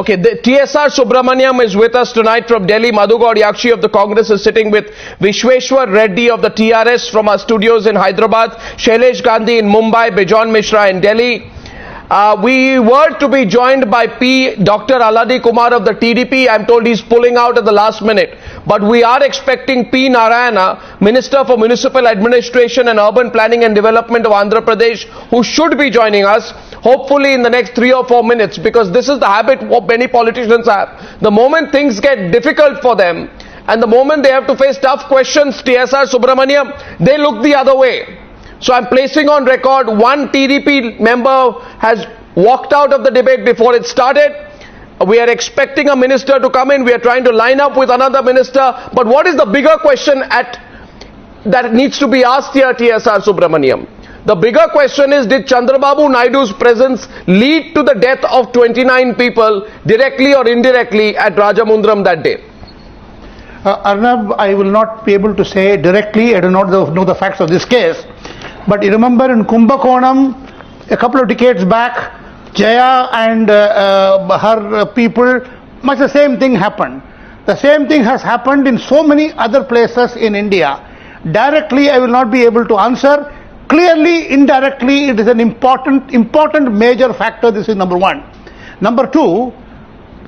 Okay, the TSR Subramaniam is with us tonight from Delhi. Madhu Goud Yaskhi of the Congress is sitting with Vishweshar Reddy of the TRS from our studios in Hyderabad, Shailesh Gandhi in Mumbai, Bejon Misra in Delhi. We were to be joined by Dr Alladi Rajkumar of the TDP. I'm told he's pulling out at the last minute. But we are expecting Narayana, Minister for Municipal Administration and Urban Planning and Development of Andhra Pradesh, who should be joining us, hopefully in the next 3 or 4 minutes, because this is the habit what many politicians have. The moment things get difficult for them and the moment they have to face tough questions, TSR Subramaniam, they look the other way. So I'm placing on record, one TDP member has walked out of the debate before it started. We are expecting a minister to come in. We are trying to line up with another minister. But what is the bigger question that needs to be asked here, TSR Subramaniam? The bigger question is, did Chandrababu Naidu's presence lead to the death of 29 people directly or indirectly at Rajahmundry that day? Arnab, I will not be able to say directly. I do not know the facts of this case. But you remember in Kumbakonam, a couple of decades back, Jaya and her people, much the same thing happened. The same thing has happened in so many other places in India. Directly, I will not be able to answer. Clearly, indirectly, it is an important major factor. This is number one. Number two,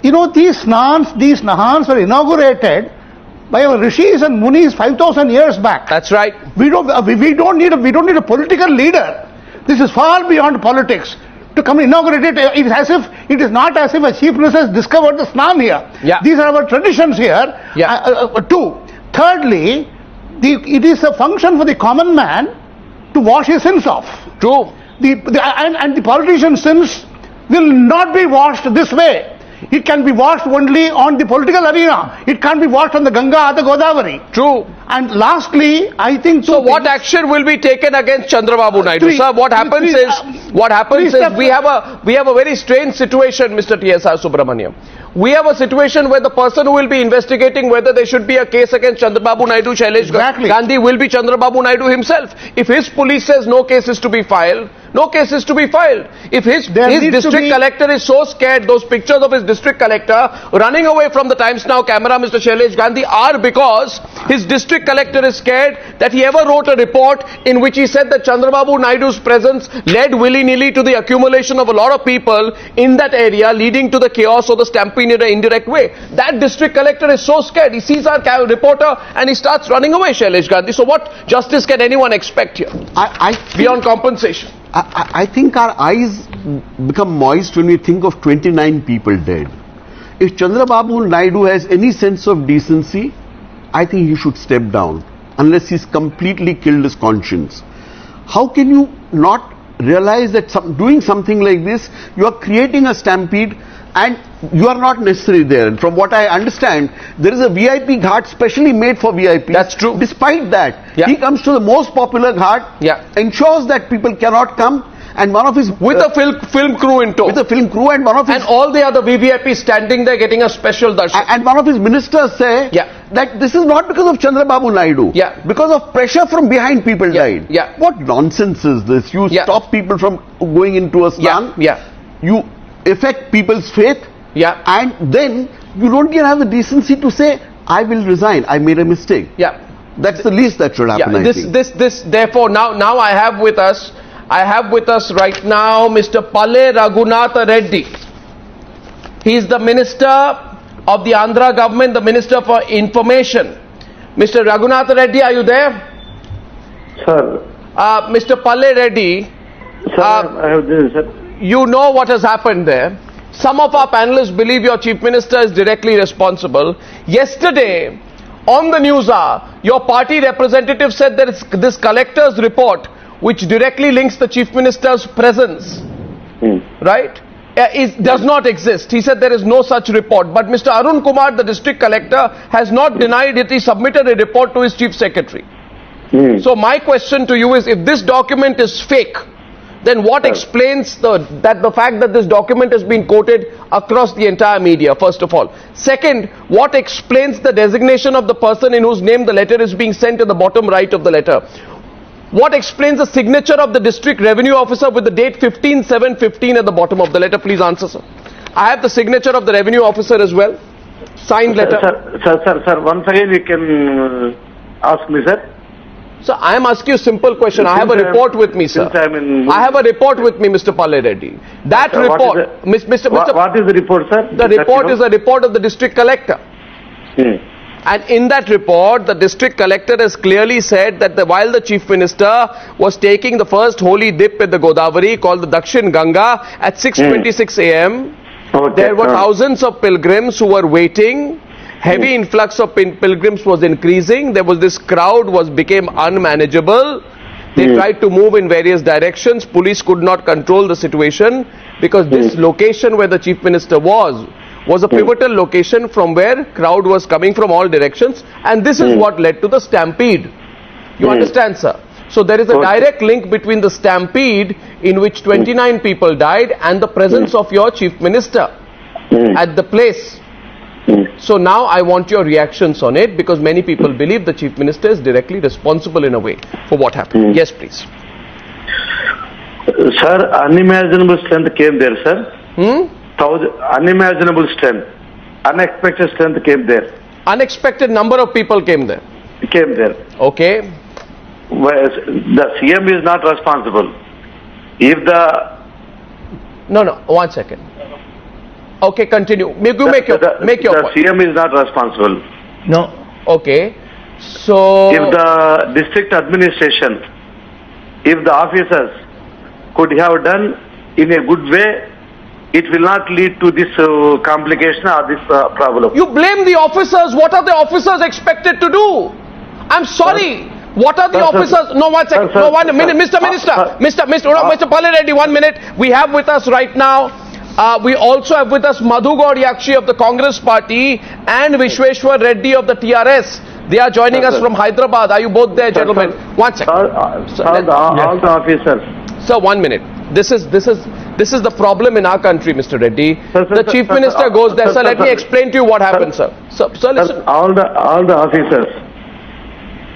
you know, these Nahans were inaugurated by our rishis and munis 5,000 years back. That's right. We don't need a political leader. This is far beyond politics to come inaugurate it. It is not as if a chief minister has discovered the snan here. Yeah. These are our traditions here. Yeah. Thirdly, it is a function for the common man to wash his sins off. True. And the politician's sins will not be washed this way. It can be washed only on the political arena. It can't be washed on the Ganga or the Godavari. True. And lastly, I think... So what action will be taken against Chandrababu Naidu? Sir, what happens is we have a very strange situation, Mr. TSR Subramaniam. We have a situation where the person who will be investigating whether there should be a case against Chandrababu Naidu, Shailesh Gandhi, will be Chandrababu Naidu himself. If his police says no case is to be filed, no case is to be filed. If his district collector is so scared, those pictures of his district collector running away from the Times Now camera, Mr. Shailesh Gandhi, are because his district collector is scared that he ever wrote a report in which he said that Chandrababu Naidu's presence led willy-nilly to the accumulation of a lot of people in that area, leading to the chaos or the stampede in an indirect way. That district collector is so scared, he sees our reporter and he starts running away, Shailesh Gandhi. So what justice can anyone expect here? Beyond compensation. I think our eyes become moist when we think of 29 people dead. If Chandrababu Naidu has any sense of decency, I think he should step down unless he's completely killed his conscience. How can you not realize that doing something like this, you are creating a stampede and you are not necessarily there? And from what I understand, there is a VIP ghat specially made for VIP. That's true. Despite that, he comes to the most popular ghat, ensures that people cannot come, and one of his... With a film crew in tow. With a film crew and one of his... And all the other VVIP standing there getting a special darshan. And one of his ministers say that this is not because of Chandrababu Naidu. Because of pressure from behind people died. What nonsense is this? You stop people from going into a snan. You affect people's faith. And then you don't even have the decency to say, I will resign, I made a mistake. That's the least that should happen, I think. Therefore, now I have with us right now Mr. Palle Raghunatha Reddy. He is the Minister of the Andhra government, the Minister for Information. Mr. Raghunatha Reddy, are you there? Sir. Mr. Palle Reddy, sir, I have this, sir. You know what has happened there. Some of our panelists believe your Chief Minister is directly responsible. Yesterday, on the Newshour, your party representative said that this collector's report, which directly links the Chief Minister's presence, right, does not exist. He said there is no such report. But Mr. Arun Kumar, the district collector, has not denied it. He submitted a report to his Chief Secretary. So my question to you is, if this document is fake, then what explains the fact that this document has been quoted across the entire media, first of all? Second, what explains the designation of the person in whose name the letter is being sent at the bottom right of the letter? What explains the signature of the district revenue officer with the date 15/7/15 at the bottom of the letter? Please answer, sir. I have the signature of the revenue officer as well. Signed letter. Sir, once again you can ask me, sir. So I am asking you a simple question. I have a report with me, sir. I have a report with me, Mr. Alladi Reddy. That report, what is the report, sir? The report is a report of the district collector. And in that report, the district collector has clearly said that while the chief minister was taking the first holy dip at the Godavari called the Dakshin Ganga at 6:26 a.m., there were thousands of pilgrims who were waiting. Heavy influx of pilgrims was increasing. There was this crowd became unmanageable. They tried to move in various directions. Police could not control the situation because this location where the chief minister was a pivotal location from where crowd was coming from all directions, and this is what led to the stampede. You understand, sir? So there is a direct link between the stampede in which 29 people died and the presence of your chief minister at the place. So now I want your reactions on it, because many people believe the chief minister is directly responsible in a way for what happened. Yes, please. Sir, unimaginable strength came there, sir. Unimaginable strength, unexpected strength came there. Unexpected number of people came there. Okay. Well, the CM is not responsible. If the... No, one second. Okay, continue. Make your point. The CM is not responsible. No. Okay. So... If the district administration, if the officers could have done in a good way, it will not lead to this complication or this problem. You blame the officers. What are the officers expected to do? I'm sorry. What are the officers? No, one second. No, 1 minute. Mr. Minister. Mr. Alladi Reddy, 1 minute. We have with us right now, we also have with us Madhu Goud Yaskhi of the Congress Party and Vishweshar Reddy of the TRS. They are joining us from Hyderabad. Are you both there, gentlemen? 1 second. All the officers. Sir, 1 minute. This is the problem in our country, Mr. Reddy. The chief minister goes there. Sir, let me explain to you what happened, sir. Sir, listen. All the officers,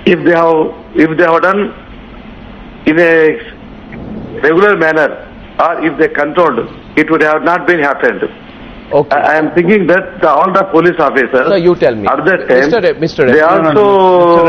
if they have done in a regular manner, or if they controlled, it would have not been happened. Okay. I am thinking that all the police officers, sir, you tell me. At that time, Mr. Reddy. They also...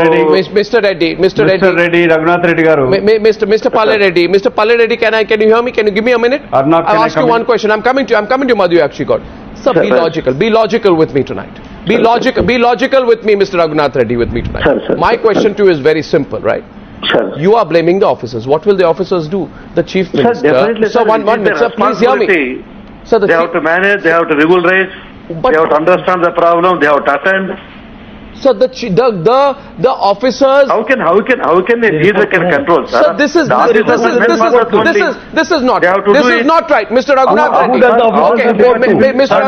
Mr. Reddy, Raghunath Reddy garu. Mr. Alladi Reddy, can you hear me? Can you give me a minute? Arnab, I'll ask you one question. I'm coming to you, Madhu Yaskhi God. Sir, be logical. Be logical with me tonight. Be logical with me, Mr. Raghunath Reddy, with me tonight. My question to you is very simple, right? Sir. You are blaming the officers. What will the officers do? The chief minister. Definitely, sir, one minute, sir, please hear me. Sir, they have to manage, they have to regularize, they have to understand the problem, they have to attend. So the officers. How can a leader can control, sir? Sir, this is not right, Mr. Raghunath Reddy. Okay, Mr.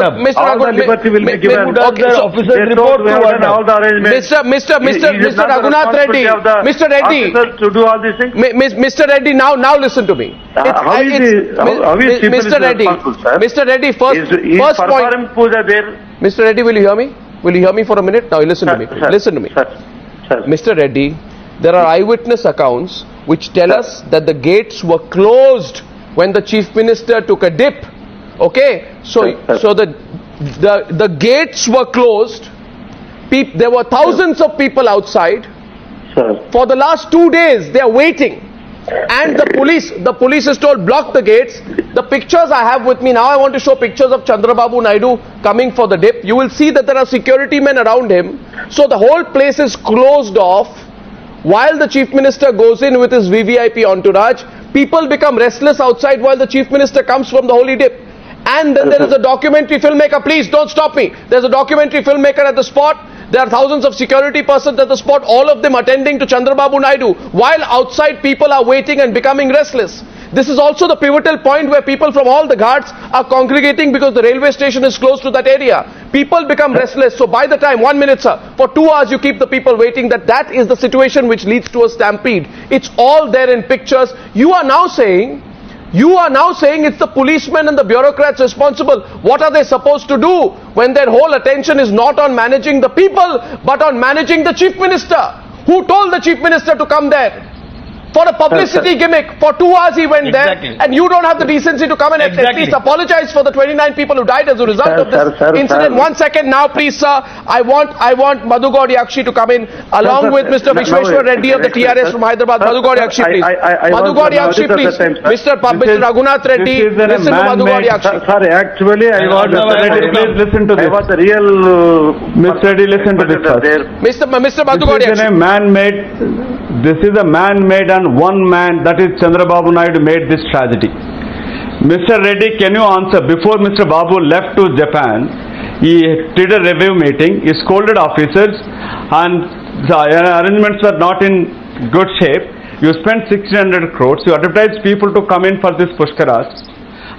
Raghunath Reddy. Mr. Reddy. To do all these things. Mr. Reddy, now listen to me. Mr. Reddy, first point. Mr. Reddy, will you hear me? Will you hear me for a minute? Now listen to me. Listen to me. Mr. Reddy, there are eyewitness accounts which tell us that the gates were closed when the chief minister took a dip. Okay? So the gates were closed. There were thousands of people outside. For the last 2 days, they are waiting. And the police is told block the gates. The pictures I have with me now, I want to show pictures of Chandrababu Naidu coming for the dip. You will see that there are security men around him. So the whole place is closed off. While the chief minister goes in with his VVIP entourage, people become restless outside while the chief minister comes from the holy dip. And then there is a documentary filmmaker. Please don't stop me. There's a documentary filmmaker at the spot. There are thousands of security persons at the spot, all of them attending to Chandrababu Naidu, while outside people are waiting and becoming restless. This is also the pivotal point where people from all the ghats are congregating because the railway station is close to that area. People become restless. So by the time, 1 minute, sir, for 2 hours you keep the people waiting, that is the situation which leads to a stampede. It's all there in pictures. You are now saying it's the policemen and the bureaucrats responsible. What are they supposed to do when their whole attention is not on managing the people, but on managing the chief minister? Who told the chief minister to come there? for a publicity gimmick. For 2 hours he went Exactly. there, and you don't have the decency to come and at least apologize for the 29 people who died as a result of this incident. 1 second now, please, sir. I want Madhu Goud Yaskhi to come in along with Mr. Vishweshar Reddy of the TRS from Hyderabad. Madhu Goud Yaskhi, please. Madhu Goud Yaskhi, please. Mr. Raghunath Reddy, listen to Madhu Goud Yaskhi. Sorry, actually, I want please listen to this. I want the real Mr. Reddy, listen to this first. Mr. Madhu Goud Yaskhi. This is a man-made and one man, that is Chandrababu Naidu, made this tragedy. Mr. Reddy, can you answer? Before Mr. Babu left to Japan, he did a review meeting, he scolded officers, and the arrangements were not in good shape. You spent 1,600 crores, you advertised people to come in for this Pushkaras,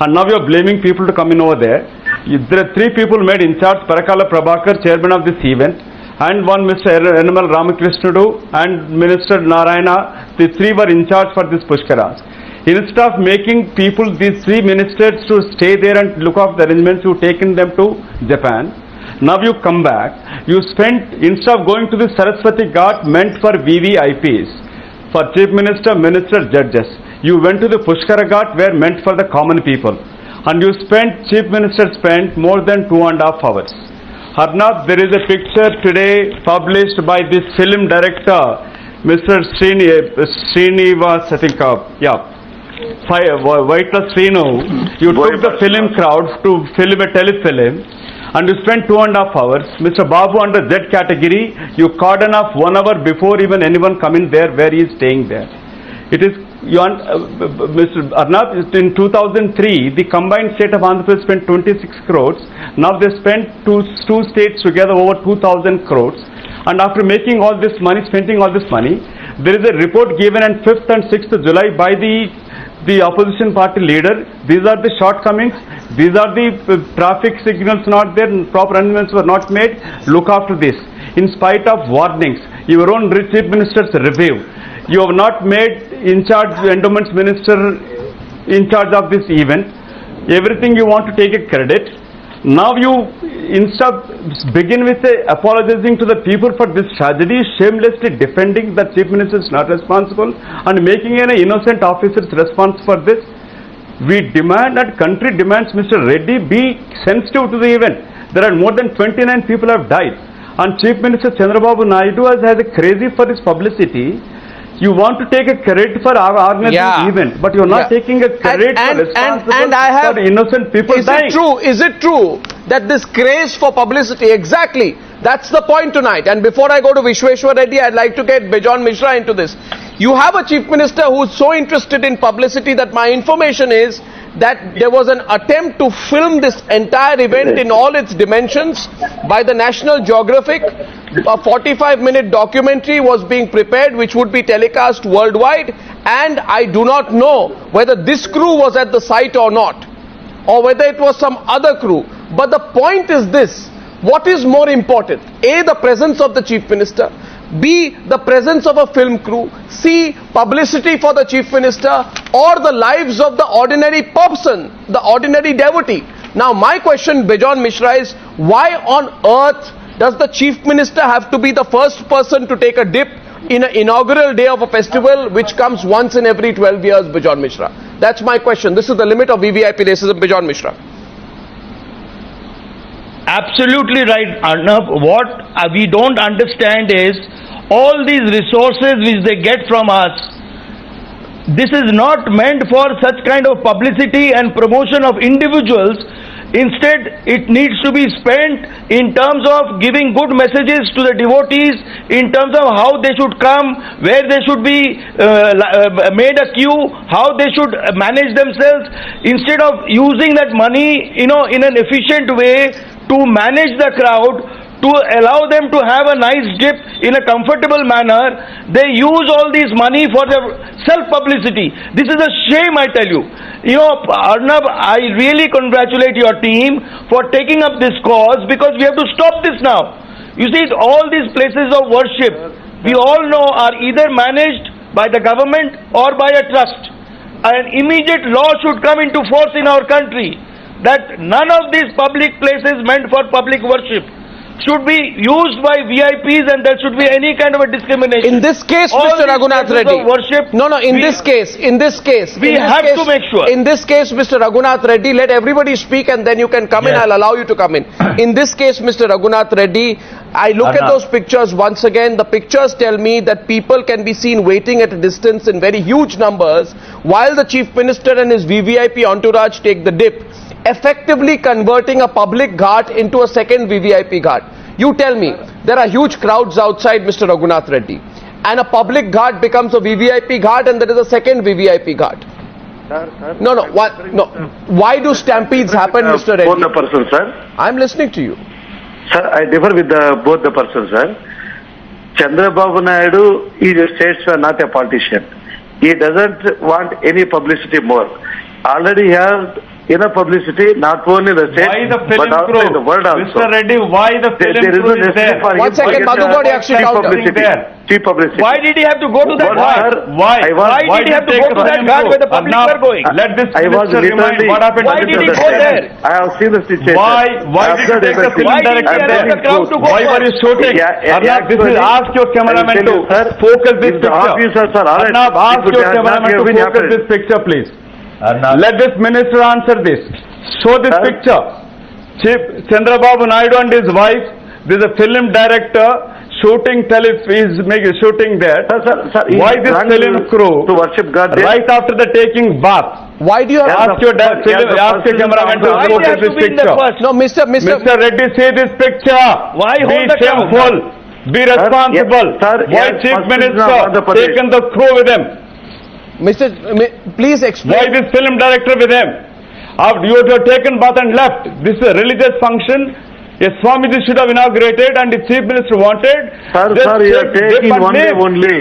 and now you are blaming people to come in over there. There are 3 people made in charge: Parakala Prabhakar, chairman of this event, and one Mr. N.M.L. Ramakrishnadu and Minister Narayana. The 3 were in charge for this Pushkaras. Instead of making people, these 3 ministers, to stay there and look after the arrangements, you've taken them to Japan. Now you come back, you spent, instead of going to the Saraswati Ghat meant for VVIPs, for Chief Minister, Minister, judges, you went to the Pushkara Ghat where meant for the common people. And you Chief Minister spent more than 2.5 hours. Arnab, there is a picture today published by this film director, Mr. Srinivas, I think, Vaitla Srinu. You took the film crowd to film a telefilm, and you spent 2.5 hours. Mr. Babu, under Z category, you cordon off 1 hour before even anyone come in there where he is staying there. It is, Mr. Arnab, in 2003, the combined state of Andhra Pradesh spent 26 crores. Now they spent two states together over 2,000 crores. And after making all this money, spending all this money, there is a report given on 5th and 6th of July by the opposition party leader. These are the shortcomings. These are the traffic signals not there, proper arrangements were not made. Look after this. In spite of warnings, your own Chief Minister's review, you have not made in charge endowments minister in charge of this event. Everything you want to take a credit. Now you, instead of begin with apologizing to the people for this tragedy, shamelessly defending that Chief Minister is not responsible and making an innocent officers responsible for this. We demand, and country demands, Mr. Reddy be sensitive to the event. There are more than 29 people have died, and Chief Minister Chandrababu Naidu has a crazy for his publicity. You want to take a credit for organizing the event, but you are not taking a credit for responsibility for innocent people dying. Is it true that this craze for publicity, exactly, that's the point tonight. And before I go to Vishweshwar Reddy, I'd like to get Bejon Misra into this. You have a Chief Minister who is so interested in publicity that my information is that there was an attempt to film this entire event in all its dimensions by the National Geographic. A 45-minute documentary was being prepared which would be telecast worldwide, and I do not know whether this crew was at the site or not, or whether it was some other crew. But the point is this: what is more important? A, the presence of the Chief Minister; B, the presence of a film crew; C, publicity for the Chief Minister; or the lives of the ordinary person, the ordinary devotee. Now my question, Bejon Misra, is why on earth does the Chief Minister have to be the first person to take a dip in an inaugural day of a festival which comes once in every 12 years, Bejon Misra? That's my question. This is the limit of VVIP racism, Bejon Misra. Absolutely right, Arnab. What we don't understand is all these resources which they get from us, this is not meant for such kind of publicity and promotion of individuals. Instead, it needs to be spent in terms of giving good messages to the devotees, in terms of how they should come, where they should be made a queue, how they should manage themselves, instead of using that money, in an efficient way to manage the crowd, to allow them to have a nice dip in a comfortable manner. They use all this money for their self-publicity. This is a shame, I tell you. Arnab, I really congratulate your team for taking up this cause, because we have to stop this now. You see, all these places of worship, we all know, are either managed by the government or by a trust. An immediate law should come into force in our country that none of these public places meant for public worship should be used by VIPs and there should be any kind of a discrimination. In this case, All Mr. these Raghunath places Reddy. of worship, No, in we- this case, we in this case, have to make sure. In this case, Mr. Raghunath Reddy, let everybody speak and then you can come in. Yes. I'll allow you to come in. In this case, Mr. Raghunath Reddy, I look at Arnab. those pictures once again. The pictures tell me that people can be seen waiting at a distance in very huge numbers while the Chief Minister and his VVIP entourage take the dip, effectively converting a public ghat into a second VVIP ghat. You tell me, there are huge crowds outside, Mr. Raghunath Reddy, and a public ghat becomes a VVIP ghat and there is a second VVIP ghat. No. Why do stampedes happen, Mr. Reddy? Both the persons, sir. I'm listening to you. Sir, I differ with both the persons, sir. Chandrababu Naidu is a statesman, not a politician. He doesn't want any publicity more. Already he has enough publicity, not only the state, Why the film but also crew? in the world also. Mr. Reddy, why the film There is crew no is necessity there? for him One second, to get Madhu Goud Yaskhi, cheap counter. publicity. There. Cheap publicity. Why did he have to go to that What, ghat? sir? Why? I was- Why did he have to take go the to that film ghat crew? where the public Arnab, were going? Let this I was minister remind literally. what happened. Why to did this he go minister. there? I have seen the situation. Why I did you observed take the everything. film Why did he director allow there? the crowd to go Why were you shooting? Arnab, this is, ask your cameraman I will to tell you, sir, focus this if the picture. officers are alert, Arnab, it ask would your have not cameraman to been focus happened. this picture, please. Let this minister answer this. Show this Sir? picture. Chief Chandrababu Naidu and his wife, there is a film director shooting shooting there. Sir, Why this film crew to worship God there? right after the taking bath? Why do you have... Ask your cameraman to Why did he focus have to this be in the picture. first? No, Mr. Mr. Reddy, see this picture. Why Be hold the crowd? shameful. Be responsible. yes, sir, Why yes, Chief first Minister President of Andhra Pradesh. taken the crew with him? Please Why explain. this film director with him? After you have taken bath and left. This is a religious function. A Swamiji should have inaugurated, and if Chief Minister wanted, Sir, just you are take taking dip and one way leave. only.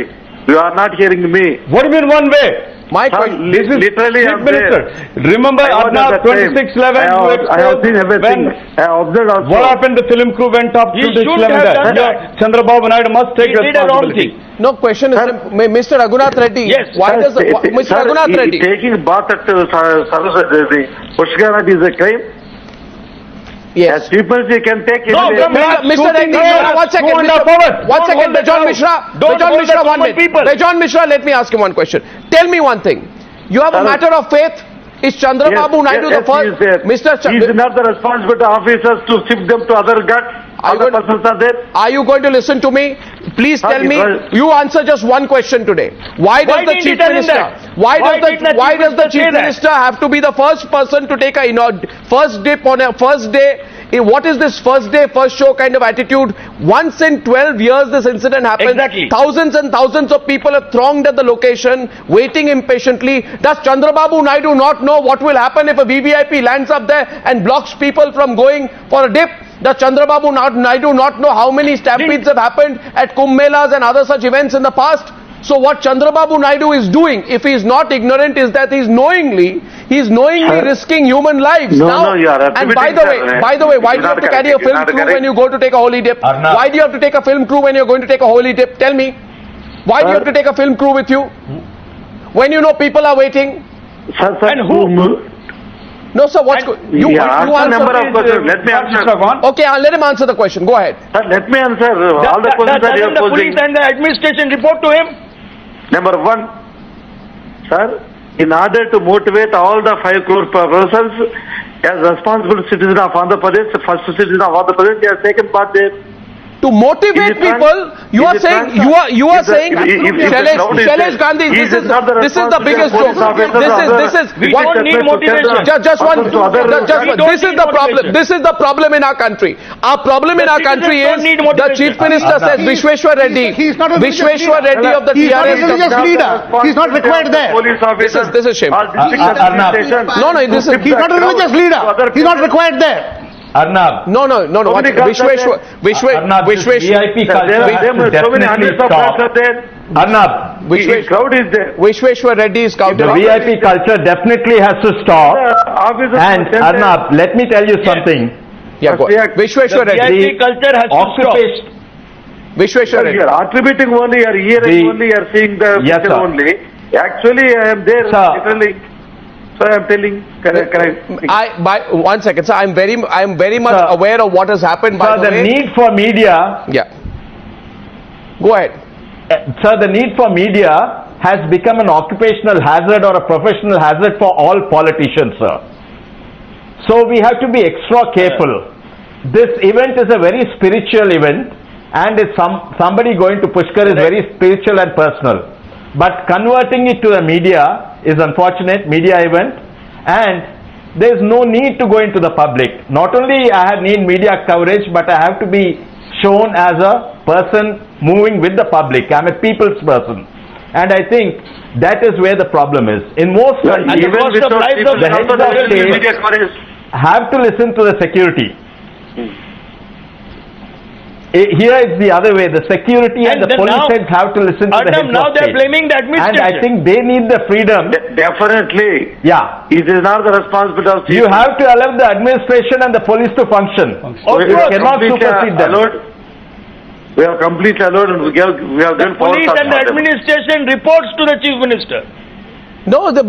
You are not hearing me. What do you mean one way? My Sir, question... This is literally Chief I'm Minister. there. Remember I was at Arnab that time. 2611? I have seen everything. I observed also. What happened? The film crew went up He to the should have done that. Chandrababu Naidu must take He did a wrong responsibility. thing. No, question is, Mr. Raghunath Reddy, Yes. why Sir, does Mr. sir, Raghunath Reddy, taking bath at Pushkar is a crime. yes. As people he can take No, any from day. last Mr. Reddy, shooting one second, 2.5 hours. one Don't second, hold the Bejon crowd. Misra, Don't Bejon hold Misra, the 1 common minute. people. Bejon Misra, let me ask him one question. Tell me one thing. You have a Sir. matter of faith. Is Chandrababu Naidu the first? Mr. He is not the responsibility of officers to shift them to other guts. Are you Other going- persons are there. Are you going to listen to me? Please Sir, tell me. well- You answer just one question today. Why does the didn't he Chief tell him Minister? that? Why Why does didn't the why Chief does the Minister Chief say that? Minister have to be the first person to take a first dip on a first day? What is this first day, first show kind of attitude? Once in 12 years this incident happens. Exactly. Thousands and thousands of people have thronged at the location, waiting impatiently. Does Chandrababu Naidu not know what will happen if a VVIP lands up there and blocks people from going for a dip? Does Chandrababu Naidu not know how many stampedes have happened at Kumbh Melas and other such events in the past? So what Chandrababu Naidu is doing, if he is not ignorant, is that he is knowingly Sir. risking human lives. No, now, no, you are and by attributing, the sir. way, why do It's you have not to carry a correct. film It's not crew when correct. you go to take a holy dip? Arnab. Why do you have to take a film crew when you're going to take a holy dip? Tell me. Why do you Sir. have to take a film crew with you? When you know people are waiting? Sir, And who? No, sir, what's And- good? You Yeah, ask the answer. number of questions. Let me answer. Okay, I'll let him answer the question. Go ahead. Sir, let me answer all the questions that you Doesn't are the posing. police and the administration report to him? Number one, sir, in order to motivate all the 5 crore persons as responsible citizen of Andhra Pradesh, first citizen of Andhra Pradesh, they have taken part there. To motivate Is it people, you is are it saying, wrong, you are sir? saying, If the crowd is Shailesh there, Gandhi, he this is not the biggest joke. police officer This is, We what- don't need motivation. Just one, to other- this is the problem. This is the problem in our country. Our problem in our country citizens don't is need the motivation. Chief Minister says Vishweshar Reddy. He's not a religious Vishweshar leader. Reddy of the He's not a TRS. religious leader. He's not required there. Police officers, This is shame. or district Arnab. administration. No, this is. He's not a religious leader. He's not required there. Arnab. No. So many guns are there. Arnab, this VIP Sir, culture there has are to so many definitely hundreds of stop. cars are there. Arnab, The crowd is there. Vishweshar Reddy is the counted. VIP culture definitely has to stop. Officers And are sent there. Arnab, let me tell you something. Yeah, go ahead. The Vishweshar The Reddy. VIP culture has to stop. Occupation. Vishweshar Sir, Reddy. you are attributing only, you are hearing The- only, you are seeing the Yes, picture sir. only. Actually, I am there Sir. literally. So I am telling. One second, sir. I am very much Sir, aware of what has happened. By Sir, the the way. need for media, Yeah. Go ahead. sir, the need for media has become an occupational hazard or a professional hazard for all politicians, sir. So we have to be extra careful. This event is a very spiritual event, and it's somebody going to Pushkar is very spiritual and personal. But converting it to the media is unfortunate, media event, and there is no need to go into the public. Not only I need media coverage, but I have to be shown as a person moving with the public. I'm a people's person. And I think that is where the problem is. In most countries, Even cost of without lives people, of the how heads the of state media coverage? have to listen to the security. Here is the other way. The security and the then police now- heads have to listen to the heads Now of they are state. blaming the And administration. I think they need the freedom. Definitely. Yeah. It is not the responsibility of You have to allow the administration and the police to function. We You are cannot completely supersede them. allowed. We are completely allowed, and we have The given powers police of and the them. administration reports to the chief minister. No, the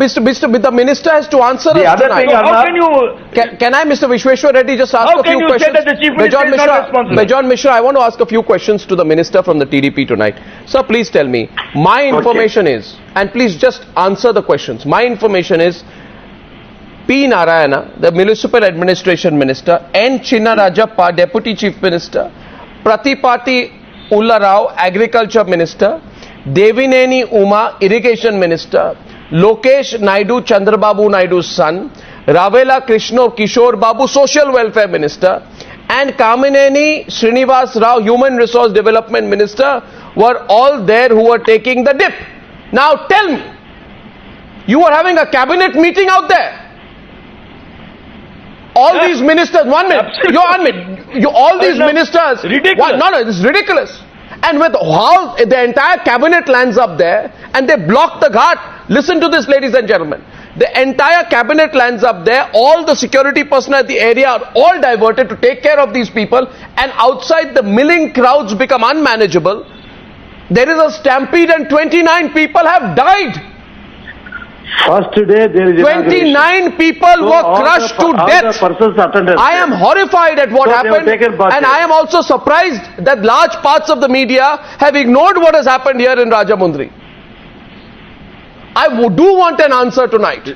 minister has to answer The us other tonight. thing, So how Arnab, can you? Can I, Mr. Vishweshar Reddy, just ask How a can few you say questions? that the Chief Minister is not responsible? Bejon Misra, I want to ask a few questions to the Minister from the TDP tonight. Sir, please tell me. My information is, and please just answer the questions. My information is, P. Narayana, the Municipal Administration Minister, N. Chinna Rajappa, Deputy Chief Minister, Pratipati Ulla Rao, Agriculture Minister, Devineni Uma, Irrigation Minister, Lokesh Naidu, Chandrababu Naidu's son, Ravela Krishna Kishore Babu, Social Welfare Minister, and Kamineni Srinivas Rao, Human Resource Development Minister, were all there who were taking the dip. Now tell me, you were having a cabinet meeting out there. All these ministers, 1 minute, all these ministers, Ridiculous. No, this is ridiculous. And with how the entire cabinet lands up there and they block the ghat. Listen to this, ladies and gentlemen. The entire cabinet lands up there. All the security personnel at the area are all diverted to take care of these people. And outside, the milling crowds become unmanageable. There is a stampede and 29 people have died. First day there is 29 people were crushed to death. I am horrified at what happened, and I am also surprised that large parts of the media have ignored what has happened here in Rajahmundry. I do want an answer tonight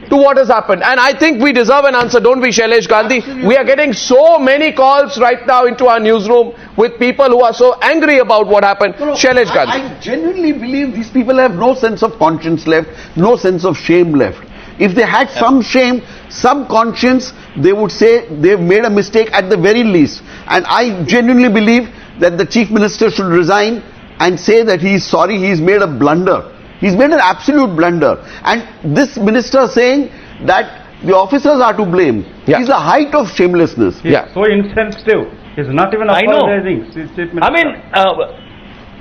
to what has happened, and I think we deserve an answer, don't we, Shailesh Gandhi? We are getting so many calls right now into our newsroom with people who are so angry about what happened. Shailesh Gandhi. I genuinely believe these people have no sense of conscience left, no sense of shame left. If they had some shame, some conscience, they would say they've made a mistake at the very least. And I genuinely believe that the Chief Minister should resign and say that he is sorry, he's made a blunder. He's made an absolute blunder. And this minister saying that the officers are to blame is the height of shamelessness. Yeah. so insensitive. He's not even I know. apologizing. I mean,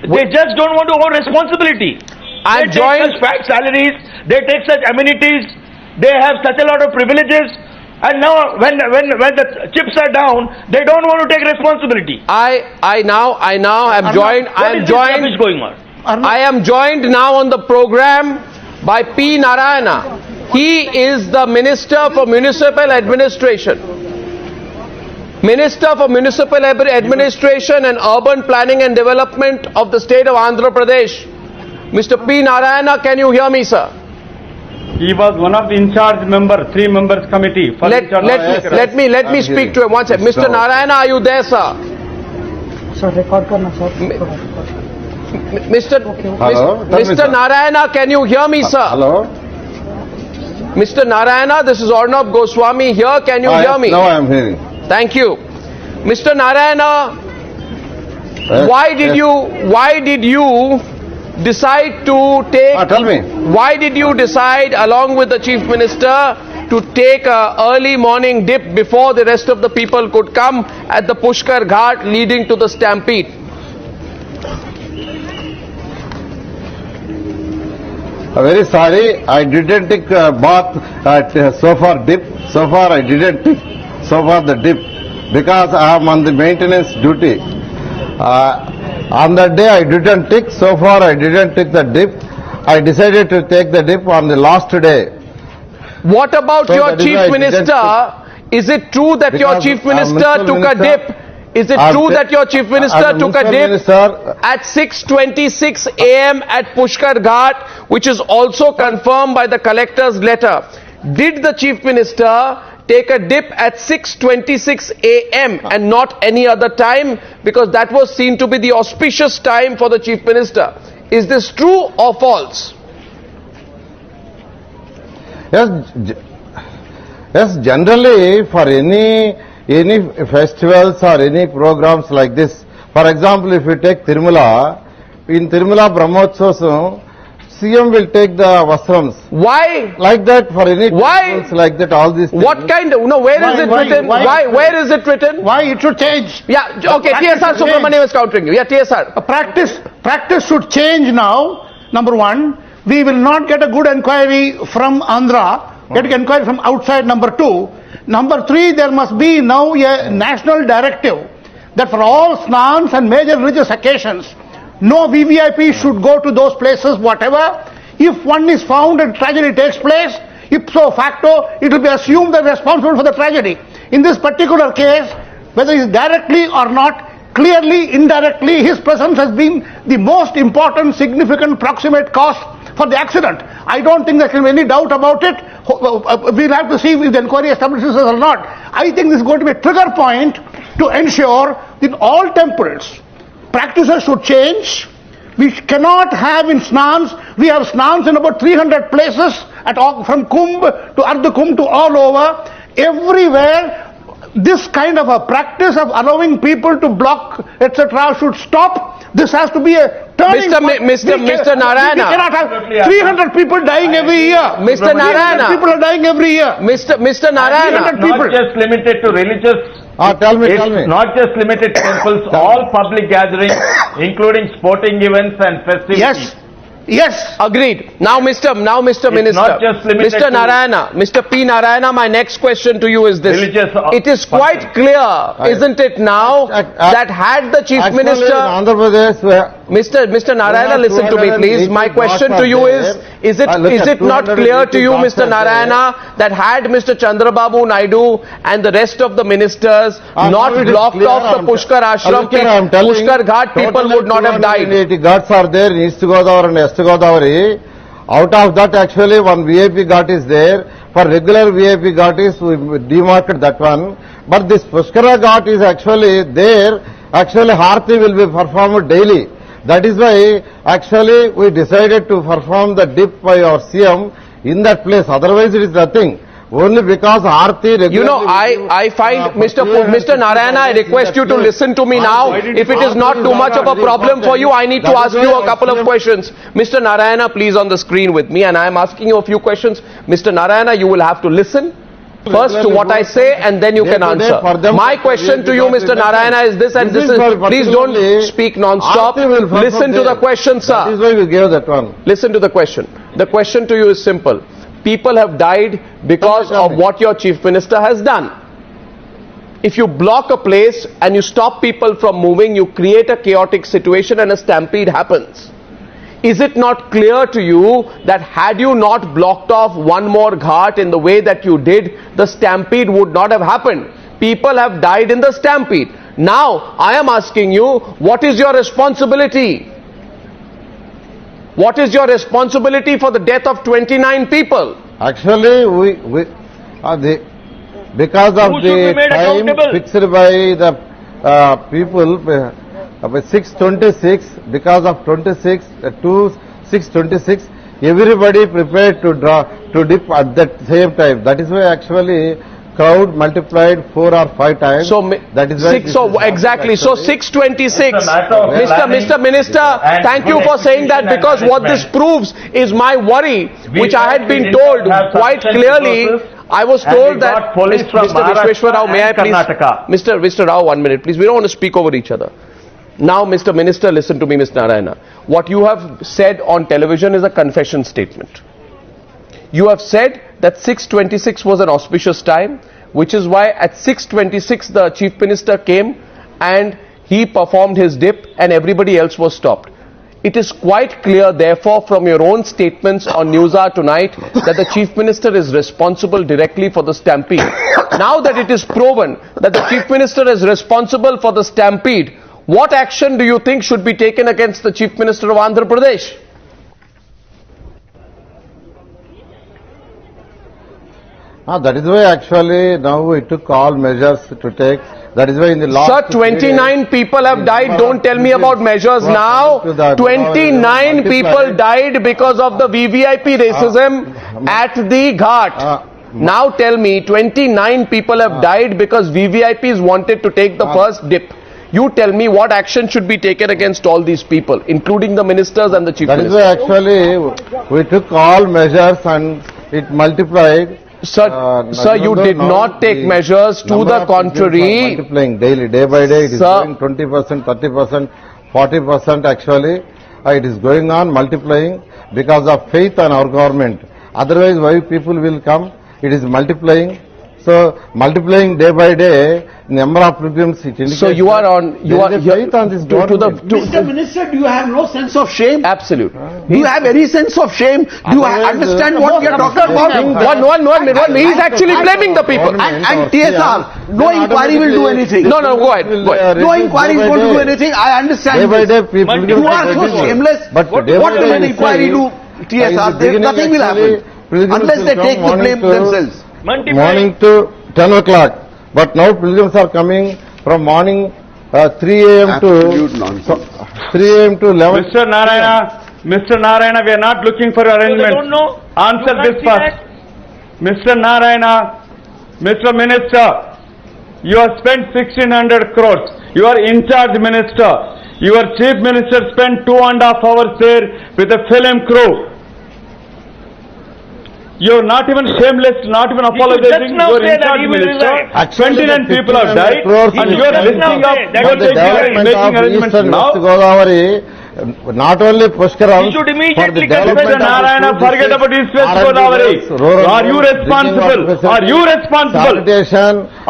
they just don't want to hold responsibility. I'm They joined. take such fat salaries, they take such amenities, they have such a lot of privileges, and now when the chips are down, they don't want to take responsibility. I now am joined. What is this rubbish going on? I am joined now on the program by P. Narayana. He is the Minister for Municipal Administration. Minister for Municipal Administration and Urban Planning and Development of the state of Andhra Pradesh. Mr. P. Narayana, can you hear me, sir? He was one of the in-charge member, 3 members committee. For Let me speak to him once. Mr. Narayana, are you there, sir? Sir, record karna, sir. Mr. Narayana, can you hear me, sir? Hello? Mr. Narayana, this is Arnab Goswami here. Can you hear me? Now I am hearing. Thank you. Mr. Narayana, Yes, why did you decide to take... Tell me. Why did you decide, along with the Chief Minister, to take a early morning dip before the rest of the people could come at the Pushkar Ghat leading to the stampede? Very sorry, I didn't take bath at so far dip. So far I didn't take so far the dip because I am on the maintenance duty. On that day I didn't take, so far I didn't take the dip. I decided to take the dip on the last day. What about So your that is chief why I didn't minister? Is it true that your Because chief minister Municipal took a Minister- dip? Is it As true the- that your chief minister as the took a Municipal dip Minister, at 6:26 a.m. at Pushkar Ghat, which is also confirmed by the collector's letter? Did the chief minister take a dip at 6:26 a.m. and not any other time, because that was seen to be the auspicious time for the chief minister? Is this true or false? yes, generally for any festivals or any programs like this, for example, if you take Tirumala, in Tirumala Brahmotsavasam, CM will take the Vastrams. Why? Like that for any Why? festivals like that, all these things. What kind of, no, where is it written? why- Where is it written? Why it should change? Yeah, okay, Practice TSR should Subramaniam change. is countering you. Yeah, TSR. Practice should change now. Number one, we will not get a good inquiry from Andhra, get inquiry from outside. Number two. Number three, there must be now a national directive that for all snans and major religious occasions, no VVIP should go to those places, whatever. If one is found and tragedy takes place, ipso facto, it will be assumed that responsible for the tragedy. In this particular case, whether he is directly or not, clearly, indirectly, his presence has been the most important, significant, proximate cause for the accident. I don't think there can be any doubt about it. We'll have to see if the inquiry establishes this or not. I think this is going to be a trigger point to ensure that all temples, practices should change. We cannot have in snans, we have snans in about 300 places, from Kumbh to Ardha Kumbh to all over. Everywhere, this kind of a practice of allowing people to block, etc. should stop. This has to be a turning point. Mr. Narayana. We cannot have 300 people dying every year. Mr. Narayana. People are dying every year. Mr. Narayana. Not just limited to religious. Tell me. It's not just limited to temples, all public gatherings, including sporting events and festivities. Yes. Agreed. Now, Mr. Minister. not just limited Mr. to- Narayana. Mr. P. Narayana, my next question to you is this. Religious It is quite clear, isn't it now, that had the Chief Actually, Minister... in Andhra Pradesh, Mr. Narayana, listen to me, please. My question to you is it not clear to you, Mr. Narayana, that had Mr. Chandrababu Naidu and the rest of the ministers not blocked off the Pushkar Ashram, Pushkar Ghat, people would not have died? 280 ghats are there in East Godavari and West Godavari. Out of that, actually, one VIP ghat is there. For regular VIP ghat is, we demarked that one. But this Pushkara ghat is actually there. Actually, Harti will be performed daily. That is why, actually, we decided to perform the dip by our CM in that place. Otherwise, it is nothing. Only because Aarti regularly... You know, I find, Mr. Narayana, I request you to listen to me now. If it is not too much of a problem for you, I need to ask you a couple of questions. Mr. Narayana, please on the screen with me, and I am asking you a few questions. Mr. Narayana, you will have to listen first to what I say, and then you can answer. My question to you, Mr. Narayana, is this, and this is, please don't speak non-stop. Listen to the question, sir. That is why we gave that one. Listen to the question. The question to you is simple. People have died because of what your Chief Minister has done. If you block a place and you stop people from moving, you create a chaotic situation and a stampede happens. Is it not clear to you that had you not blocked off one more ghat in the way that you did, the stampede would not have happened? People have died in the stampede. Now, I am asking you, what is your responsibility? What is your responsibility for the death of 29 people? Actually, because of Who should be the made time accountable? fixed by the people, by 6:26, because of 26 to 6:26, everybody prepared to dip at that same time. That is why actually crowd multiplied 4 or 5 times. So that is why exactly. So 6:26. It's a matter of planning Mr. Minister, and thank you for saying that, execution because and what this proves is my worry, which I had been We told have quite sufficient clearly. resources, I was and told we that got police from Mr. Vishweshwar Rao, may I Maharashtra please, and Mr. Rao, 1 minute, please. We don't want to speak over each other. Now, Mr. Minister, listen to me, Mr. Narayana. What you have said on television is a confession statement. You have said that 6:26 was an auspicious time, which is why at 6:26 the Chief Minister came and he performed his dip and everybody else was stopped. It is quite clear, therefore, from your own statements on Newshour tonight that the Chief Minister is responsible directly for the stampede. Now that it is proven that the Chief Minister is responsible for the stampede, what action do you think should be taken against the Chief Minister of Andhra Pradesh? That is why actually now we took all measures to take. That is why in the last... Sir, 29 people have died. Don't tell me about measures now. 29 people died because of the VVIP racism at the ghat. Now tell me, 29 people have died because VVIPs wanted to take the first dip. You tell me what action should be taken against all these people, including the ministers and the Chief Minister. That is why actually we took all measures and it multiplied. Sir, you did not take measures. To the contrary, multiplying daily, day by day. It is going 20%, 30%, 40% actually. It is going on multiplying because of faith on our government. Otherwise, why people will come? It is multiplying. So multiplying day by day, number of pilgrims. It indicates. So you are on. You are faith on this government. Mr. Minister, do you have no sense of shame? Absolutely. Do you have any sense of shame? Do you understand what we are talking about? One minute. He is actually blaming the people. And TSR, no inquiry will do anything. No, go ahead. No inquiry is going to do anything. I understand. Day by day, people You are so shameless. But What will an inquiry do? TSR, nothing will happen unless they take the blame themselves. Morning to 10 o'clock. But now pilgrims are coming from morning 3 a.m. to 3 a.m. to 11. Mr. Narayana, we are not looking for arrangements. They don't know. Answer this first. Mr. Narayana, Mr. Minister, you have spent 1600 crores. You are in charge minister. Your Chief Minister spent 2.5 hours there with a film crew. You are not even shameless, not even apologizing. You are in charge minister. 29 people have died, and you are listing up. You are making arrangements now. Not only Pushkaram, should immediately Mr. Narayana, forget about East West Godavari. Are you responsible? Are you responsible?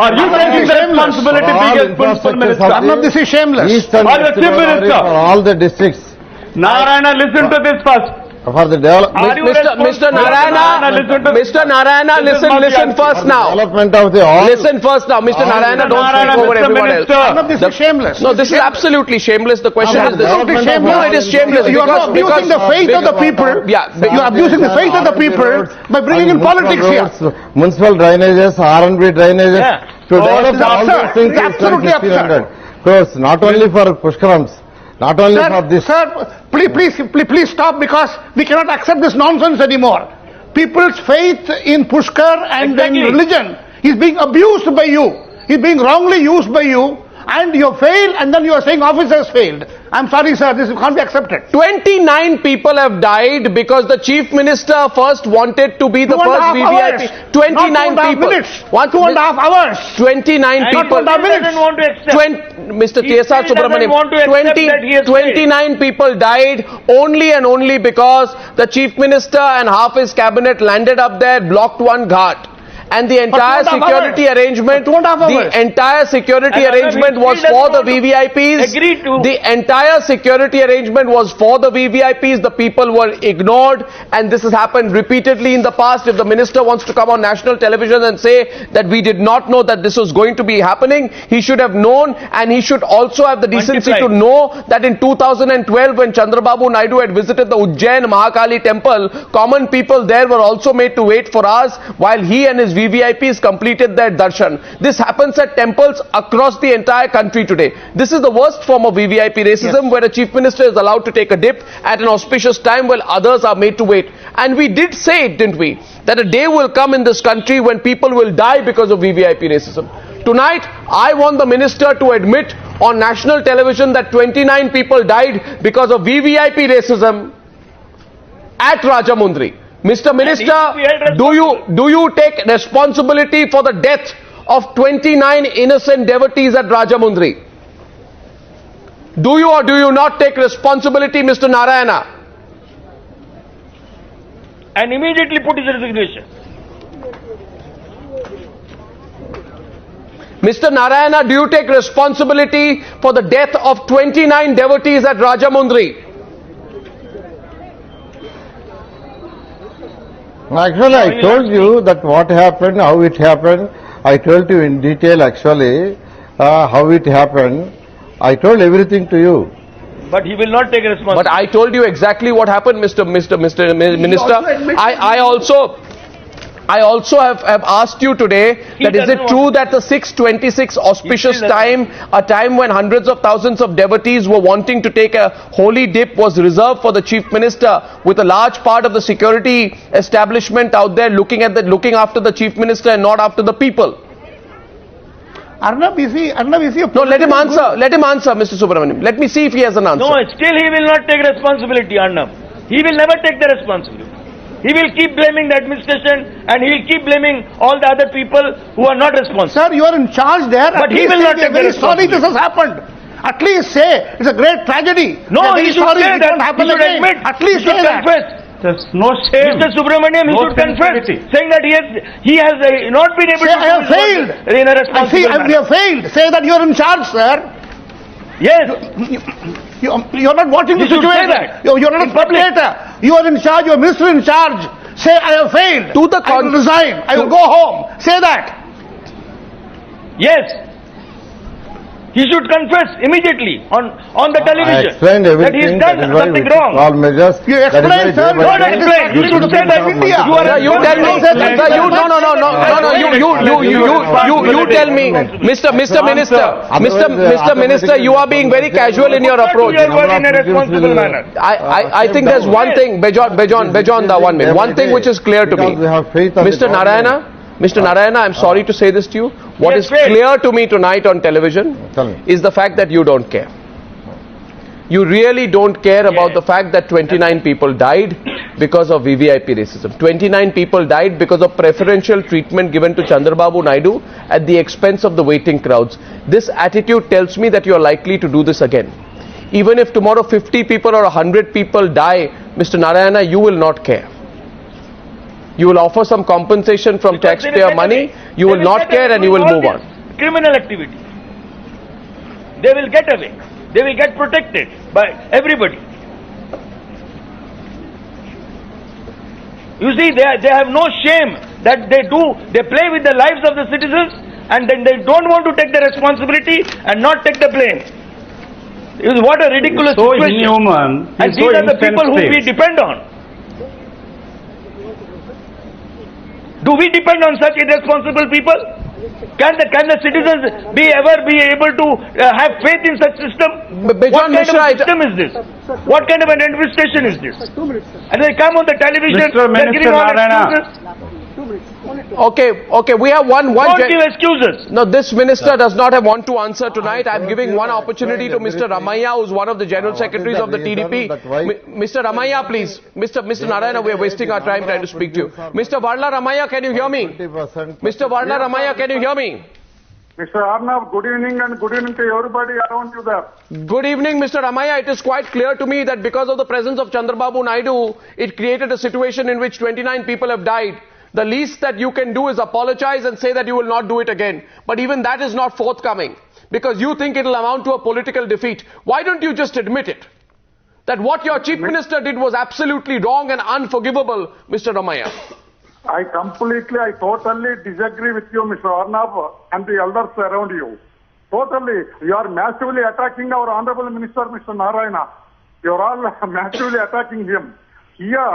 Are you taking the responsibility being a principal minister? Arnab, this is shameless. Eastern Are you a Chief Minister? for all the districts. Narayana, listen to this first. For the development. Mr. Narayana, listen first now. Development of the all. Listen first now, Mr. Narayana, don't speak over everyone else. Arnab, this is shameless. No, this is absolutely shameless. The question is this. No, it is shameless. You are abusing the faith of the people. Yeah, You are abusing the faith of the people by bringing in politics here. Municipal drainages, R&B drainages. Yeah. To develop all these things, It's absolutely absurd. Because not only for Pushkarams, not only for this. Sir, please stop, because we cannot accept this nonsense anymore. People's faith in Pushkar and in religion is being abused by you. Is being wrongly used by you, and you failed, and then you are saying officers failed. I'm sorry, sir, this can't be accepted. 29 people have died because the Chief Minister first wanted to be the first VVIP. 29 people. 2.5 hours. 29 people. Not 2.5 minutes. Doesn't want to accept. Mr. TSR Subramaniam, want to accept that he has 29 people died only and only because the Chief Minister and half his cabinet landed up there, blocked one ghat. And the entire security arrangement, the entire security arrangement was for the VVIPs. The entire security arrangement was for the VVIPs. The people were ignored, and this has happened repeatedly in the past. If the minister wants to come on national television and say that we did not know that this was going to be happening, he should have known, and he should also have the decency to know that in 2012, when Chandrababu Naidu had visited the Ujjain Mahakali temple, common people there were also made to wait for hours while he and his VVIPs completed their darshan. This happens at temples across the entire country today. This is the worst form of VVIP racism, where a chief minister is allowed to take a dip at an auspicious time while others are made to wait. And we did say it, didn't we, that a day will come in this country when people will die because of VVIP racism. Tonight, I want the minister to admit on national television that 29 people died because of VVIP racism at Rajahmundry. Mr. Minister, do you take responsibility for the death of 29 innocent devotees at Rajahmundry? Do you or do you not take responsibility, Mr. Narayana? And immediately put his resignation. Mr. Narayana, do you take responsibility for the death of 29 devotees at Rajahmundry? Actually, I told you that what happened, how it happened. I told you in detail actually how it happened. I told everything to you. But he will not take responsibility. But I told you exactly what happened, Mr. Minister. I also have asked you today that is it true that the 6/26 auspicious time, a time when hundreds of thousands of devotees were wanting to take a holy dip, was reserved for the Chief Minister, with a large part of the security establishment out there looking after the Chief Minister and not after the people? Arnab, is he No, let him answer, Mr. Subramaniam. Let me see if he has an answer. No, still he will not take responsibility, Arnab. He will never take the responsibility. He will keep blaming the administration and he will keep blaming all the other people who are not responsible. Sir, you are in charge there. But he will not take the very sorry responsibility. this has happened. At least say it's a great tragedy. No, he he should sorry say it that. won't happen He should again. admit. At least he should say that. confess. There's no shame. Mr. Subramaniam, he No should confess, sensitivity. saying that he has not been able Say, to I have do his failed. work in a I responsible see, we manner. have failed. Say that you are in charge, sir. Yes. You are not watching the You should say situation. that. You are not a In public. spectator. You are in charge. You are minister in charge. Say, I have failed. I will resign. I will go home. Say that. Yes. He should confess immediately on the I television explained that he has everything. done That is why something we took wrong. all measures. You That is explain, why sir. day by Not day explain. you You should should say be that from India. India. You are You tell me, Mr. Minister, you are being very casual in your approach. You are working in a responsible manner. I think there's one thing, Bejon, the 1 minute. One thing which is clear to me. Because we have faith on the Mr. Narayana, I'm sorry to say this to you. What is clear to me tonight on television Tell me. is the fact that you don't care. You really don't care about the fact that 29 people died because of VVIP racism. 29 people died because of preferential treatment given to Chandrababu Naidu at the expense of the waiting crowds. This attitude tells me that you are likely to do this again. Even if tomorrow 50 people or 100 people die, Mr. Narayana, you will not care. You will offer some compensation from taxpayer money, you will not care and you will move on. Criminal activity. They will get away. They will get protected by everybody. You see, they have no shame that they play with the lives of the citizens and then they don't want to take the responsibility and not take the blame. What a ridiculous So situation. inhuman. And these are the people who we depend on. Do we depend on such irresponsible people? Can the citizens ever be able to have faith in such system? What kind of a system is this? What kind of an administration is this? And they come on the television, Mr. they're giving all Narayana. excuses. Okay, we have one. Don't give excuses. No, this minister does not have want to answer tonight. I'm giving one opportunity to Mr. Ramaiah, who's one of the general secretaries of the TDP. Mr. Ramaiah, please. Mr. Narayana, we are wasting our time trying to speak to you. Mr. Varla Ramaiah, can you hear me? Mr. Varla Ramaiah, can you hear me? Mr. Arnab, good evening and good evening to everybody around you there. Good evening, Mr. Ramaiah. It is quite clear to me that because of the presence of Chandrababu Naidu, it created a situation in which 29 people have died. The least that you can do is apologize and say that you will not do it again. But even that is not forthcoming because you think it will amount to a political defeat. Why don't you just admit it? That what your chief minister did was absolutely wrong and unforgivable, Mr. Ramaiah. I totally disagree with you, Mr. Arnab, and the elders around you. Totally. You are massively attacking our Honorable Minister, Mr. Narayana. You are all massively attacking him. Here,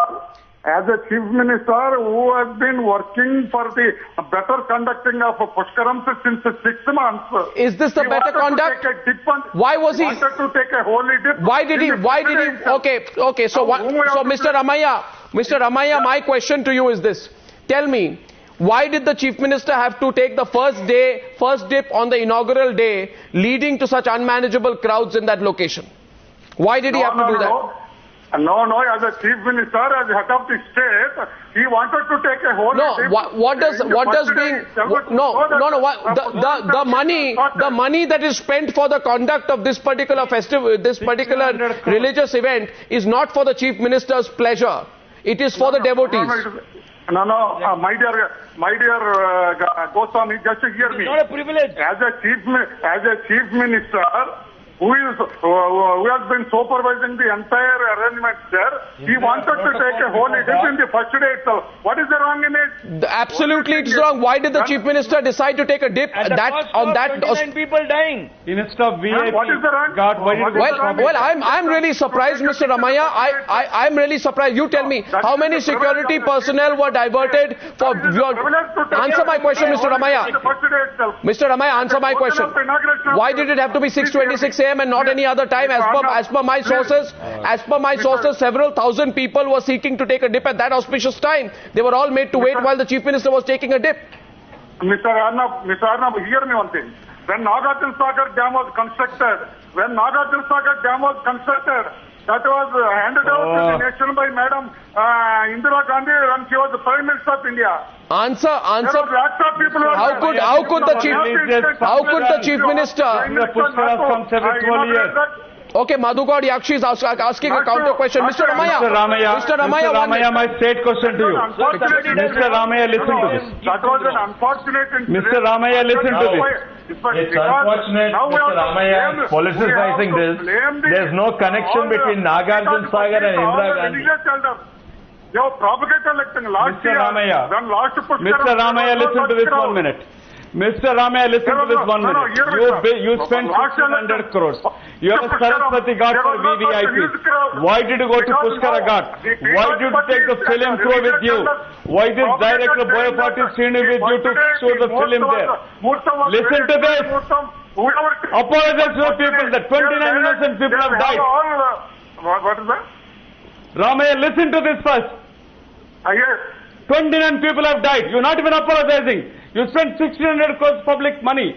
as a Chief Minister who has been working for the better conducting of Pushkaram since 6 months. Is this the better conduct? Why was he? Wanted to take a holy dip. Why did he? Okay. So Mr. Ramaiah, my question to you is this. Tell me, why did the Chief Minister have to take the first dip on the inaugural day, leading to such unmanageable crowds in that location? Why did he have to do that? No, as a Chief Minister, as head of the state, he wanted to take a whole... The money that is spent for the conduct of this particular religious event is not for the Chief Minister's pleasure. It is for the devotees. My dear Goswami, just hear me. It's not a privilege. As a chief minister, who has been supervising the entire arrangements there, he wanted to take a holy dip in the first day itself. What is the wrong in it? Absolutely, it's wrong. Why did the Chief Minister decide to take a dip At the cost of 29 people dying. Instead of VIP What is the wrong? ghat, why did you Well, I'm really surprised, Mr. Ramaya. I'm really surprised. You tell me, how many security personnel were diverted for your... Answer my question, Mr. Ramaya. Mr. Ramaya, answer my question. Why did it have to be 6:26 a.m. and not any other time? As per my sources, several thousand people were seeking to take a dip at that auspicious time. They were all made to wait while the Chief Minister was taking a dip. Mr. Arnab, hear me one thing. When Nagarjuna Sagar Dam was constructed, that was handed out to the nation by Madam Indira Gandhi when she was the Prime Minister of India. Answer. How could the Chief Minister? Okay, Madhu Goud Yaskhi is asking a counter question. Mr. Ramaya, my straight question to you. Mr. Ramaya, listen to this. That was an unfortunate incident. Mr. Ramaya, listen to this. It's unfortunate Mr. Ramaya is politicizing this. There's no connection between Nagarjuna Sagar and Indira Gandhi. They were propagated like last year. Mr. Ramaya, listen to this 1 minute. Mr. Ramaya, listen to this 1 minute. You spent 1,600 crores. You have a Saraswati Ghat for VVIP. Why did you go to Pushkar Ghat? Why did you take the film crew with you? Why did director Boyapati Srini with you to show the film there? Listen to this. Apologize to the people that 29 innocent people have died. What is that? Ramaya, listen to this first. Yes. 29 people have died. You're not even apologizing. You spent 1,600 crores public money.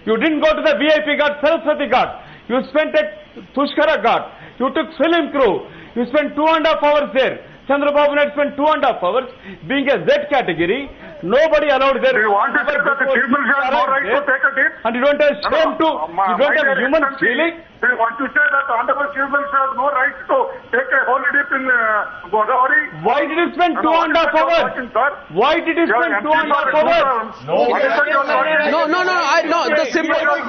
You didn't go to the VIP Ghat, Saraswati Ghat. You spent at Pushkara Ghat. You took film crew. You spent 2.5 hours there. Chandrababu Naidu spent 2.5 hours. Being a Z category, nobody allowed there. Do you want to say that the Chief Minister has no right to take a dip? And you don't have shame to, you don't have human feeling? Do you want to say that the Honorable Chief Minister has no right to take a holy dip in Godavari? Why did you spend 2.5 hours? Why did you spend 2.5 hours? No, the simple... I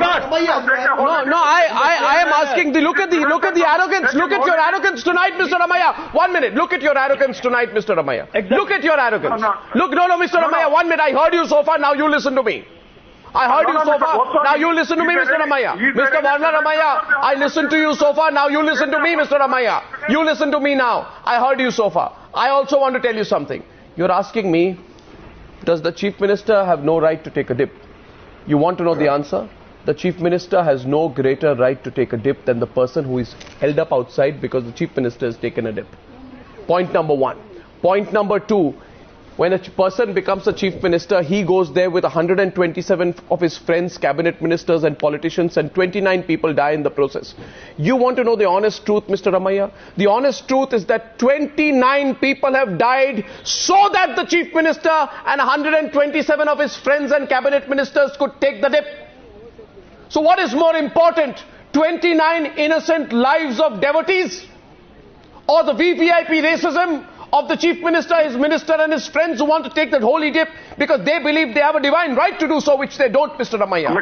am asking, look at the arrogance. Look at your arrogance tonight, Mr. Ramaya. 1 minute. Look at your arrogance tonight, Mr. Ramaya. Look at your arrogance. Look, Mr. Ramaya, 1 minute. I heard you so far, now you listen to me. I heard you so far, now you listen to me, Mr. Ramaya. Mr. Varna Ramaya, I listened to you so far, now you listen to me, Mr. Ramaya. You listen to me now. I heard you so far. I also want to tell you something. You're asking me, does the Chief Minister have no right to take a dip? You want to know the answer? The Chief Minister has no greater right to take a dip than the person who is held up outside because the Chief Minister has taken a dip. Point number one. Point number two. When a person becomes a Chief Minister, he goes there with 127 of his friends, cabinet ministers and politicians, and 29 people die in the process. You want to know the honest truth, Mr. Ramaya? The honest truth is that 29 people have died so that the Chief Minister and 127 of his friends and cabinet ministers could take the dip. So what is more important, 29 innocent lives of devotees or the VVIP racism of the Chief Minister, his minister and his friends who want to take that holy dip because they believe they have a divine right to do so, which they don't, Mr. Ramaya.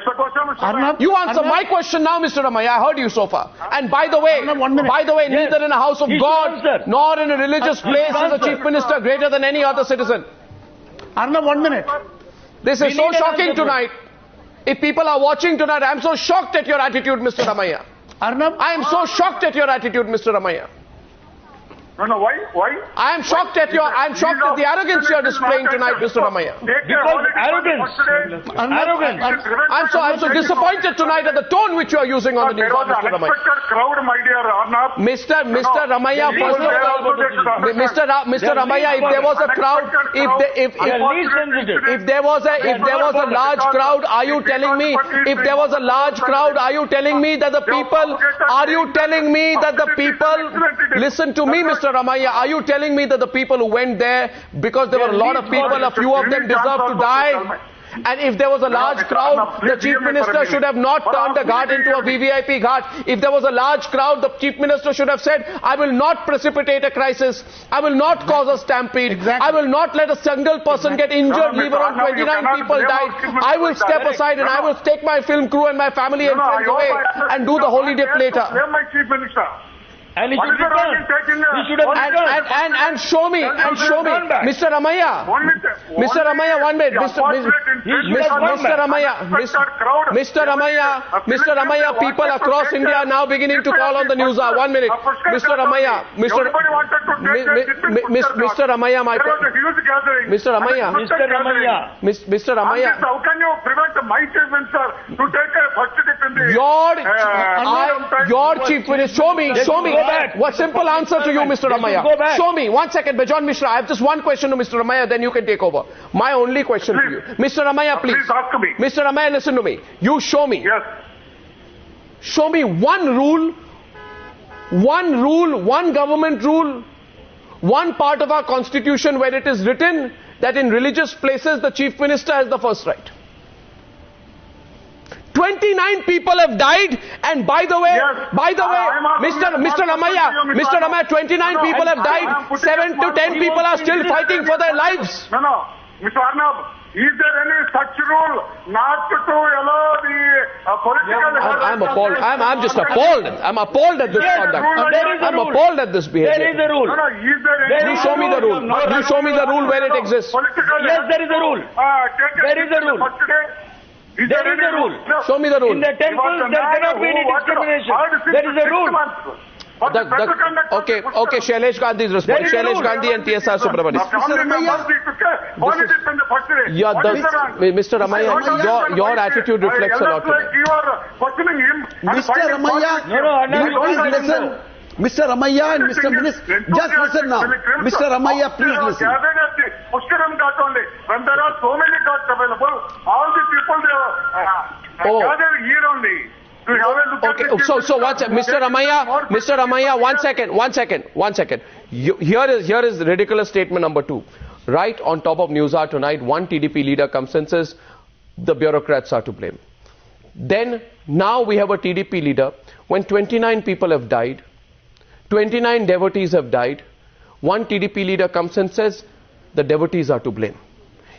You answer my question now, Mr. Ramaya. I heard you so far. And by the way, neither in a house of God nor in a religious place is a Chief Minister greater than any other citizen. Arnab, 1 minute. This is so shocking tonight. If people are watching tonight, I am so shocked at your attitude, Mr. Ramaya. Arnab, I am so shocked at your attitude, Mr. Ramaya. No, why? I am shocked at the arrogance you are displaying tonight, Mr. Ramaya. Because arrogance. I'm so disappointed tonight at the tone which you are using on the news, Mr. Ramaya. Crowd, my dear Arnab. Mr. Ramaya, first of all, Mr. Ramaya, if there was a crowd, if there was a large crowd, are you telling me? If there was a large crowd, are you telling me that the people? Are you telling me that the people? Listen to me, Mr. Ramaya, are you telling me that the people who went there, because there were a lot of people, a few of them deserve to die? And if there was a large crowd, the Chief Minister should have not turned the ghat into a VVIP ghat. If there was a large crowd, the Chief Minister should have said, I will not precipitate a crisis. I will not cause a stampede. I will not let a single person get injured. Leave around 29 people died. I will step aside and I will take my film crew and my family and friends away and do the holy dip later. My Chief Minister. And he should return. He should have returned. And show me, Mr. Ramaiah. Mr. Ramaiah, 1 minute. Mr. Ramaiah, people across India are now beginning to call on the news. 1 minute. Mr. Ramaiah, Mr. Ramaiah, Mr. Ramaiah. How can you prevent my Chief Minister to take a first dip in the... Your Chief Minister, show me. What simple answer to you, Mr. Ramaiah? Show me. 1 second, Bejon Misra. I have just one question to Mr. Ramaiah, then you can take over. My only question to you. Mr. Ramaiah, please. Please ask me. Mr. Ramaiah, listen to me. You show me. Yes. Show me one rule, one government rule, one part of our constitution where it is written that in religious places the Chief Minister has the first right. 29 people have died, and by the way, Mr. Ramaiah, 29 people have died, 7 to 10 people are still fighting for their lives. No, Mr. Arnab, is there any such rule not to allow the political... I'm appalled. I'm just appalled. I'm appalled at this conduct. I'm appalled at this behavior. There is a rule. No, is there any... You show me the rule. You show me the rule where it exists. Yes, there is a rule. There is a rule. There is a rule. Show me the rule. In the temples, there cannot be any discrimination. There is a rule. Okay, Shailesh Gandhi is responding. Shailesh Gandhi and TSR Subramaniam. Mr. Ramaiah, your attitude reflects a lot today. Mr. Ramaiah, please listen. Mr. Ramaiah and Mr. Minister, just listen now. Mr. Ramaiah, please listen. Pushkaram ghat only. When there are so many ghats available, all the people they are gathered here only. Okay, so watch, Mr. Ramaiah, 1 second. Here is ridiculous statement number 2. Right on top of Newshour tonight, one TDP leader comes and says the bureaucrats are to blame. Then now we have a TDP leader when 29 people have died, 29 devotees have died. One TDP leader comes and says the devotees are to blame.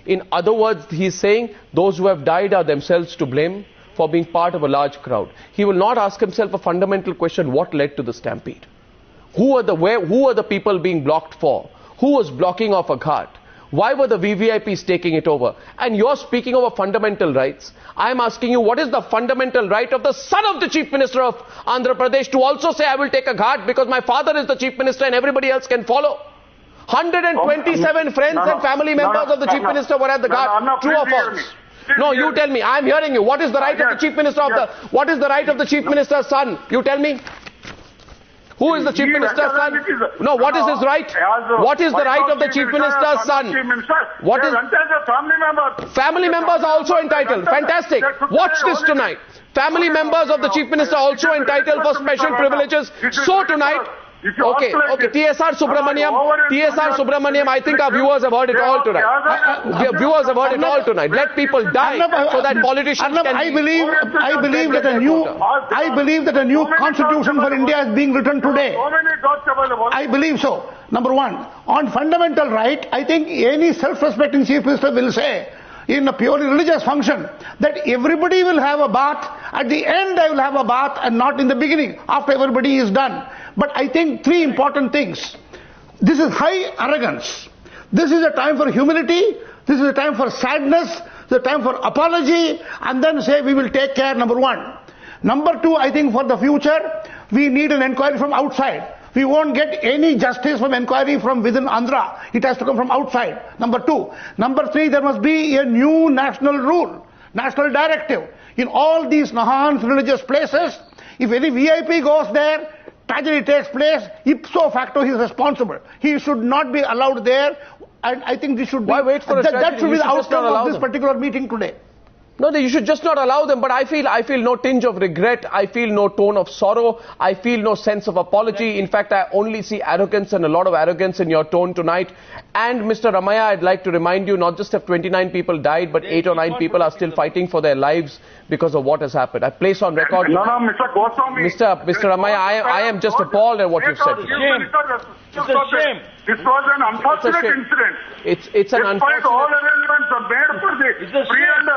In other words, he is saying those who have died are themselves to blame for being part of a large crowd. He will not ask himself a fundamental question: what led to the stampede? Who are the people being blocked for? Who was blocking off a ghat? Why were the VVIPs taking it over? And you're speaking of fundamental rights. I'm asking you, what is the fundamental right of the son of the Chief Minister of Andhra Pradesh to also say, I will take a ghat because my father is the Chief Minister and everybody else can follow? 127 friends and family members of the Chief Minister were at the ghat. True or false? No, you tell me. I'm hearing you. What is the right of the Chief Minister what is the right of the Chief Minister's son? You tell me. Who is the Chief Minister's son? No, what is his right? What is the right of the Chief Minister's son? What is... Family members are also entitled. Fantastic. Watch this tonight. Family members of the Chief Minister are also entitled for special privileges. So tonight... Okay, TSR Subramaniam, I think our viewers have heard it all tonight. Let people die so that politicians can... I believe that a new constitution for India is being written today. I believe so. Number one, on fundamental right, I think any self-respecting Chief Minister will say, in a purely religious function, that everybody will have a bath. At the end, I will have a bath, and not in the beginning, after everybody is done. But I think 3 important things. This is high arrogance. This is a time for humility. This is a time for sadness. This is a time for apology. And then say, we will take care, number 1. Number 2, I think for the future, we need an inquiry from outside. We won't get any justice from inquiry from within Andhra. It has to come from outside. Number 2. Number 3, there must be a new national rule, national directive. In all these Nahans religious places, if any VIP goes there, tragedy takes place, ipso facto he is responsible. He should not be allowed there, and I think this should be... Why wait for a that should be the outcome of this them? particular meeting today. No, you should just not allow them. But I feel no tinge of regret. I feel no tone of sorrow. I feel no sense of apology. In fact, I only see arrogance and a lot of arrogance in your tone tonight. And Mr. Ramaiah, I'd like to remind you, not just have 29 people died, but 8 or 9 people are still fighting for their lives because of what has happened. I place on record. No, Mr. Goswami. Mr. Ramaiah, I am just appalled at what you've said. It's a shame. This was an unfortunate incident. It's an Despite all arrangements made for the It's a free and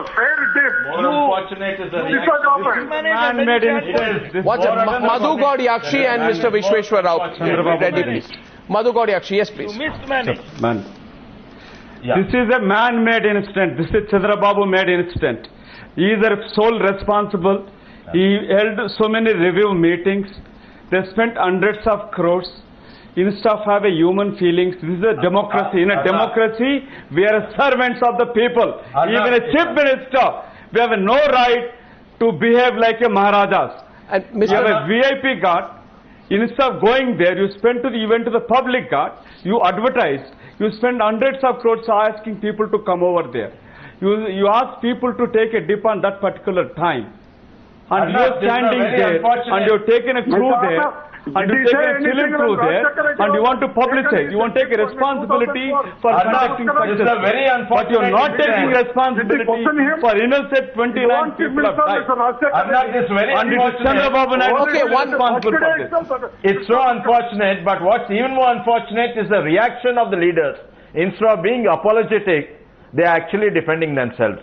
fair dip. More unfortunate is the This was happened. Man-made incident. What's it? Madhu Goud Yaskhi and Mr. Vishweshar Reddy, please. Madhu Goud Yaskhi, yes, please. Man. This is a man-made incident. This is Chandrababu-made incident. He is the sole responsible. He held so many review meetings. They spent hundreds of crores. Instead of having human feelings, this is a democracy. In a democracy, we are servants of the people. Even a chief minister, we have no right to behave like a Maharajas. And You have Mr. a VIP guard. Instead of going there, you went to the public guard. You advertised. You spend hundreds of crores asking people to come over there. You ask people to take a dip on that particular time. And you are standing there, and you have taken a crew there. And you take a film through there, and you want to publicize. You want to take a responsibility for conducting such a but you are not taking responsibility for innocent 29 people have died. And it is Chandrababu Naidu Okay, responsible for this. It's so unfortunate, but what's even more unfortunate is the reaction of the leaders. Instead of being apologetic, they are actually defending themselves.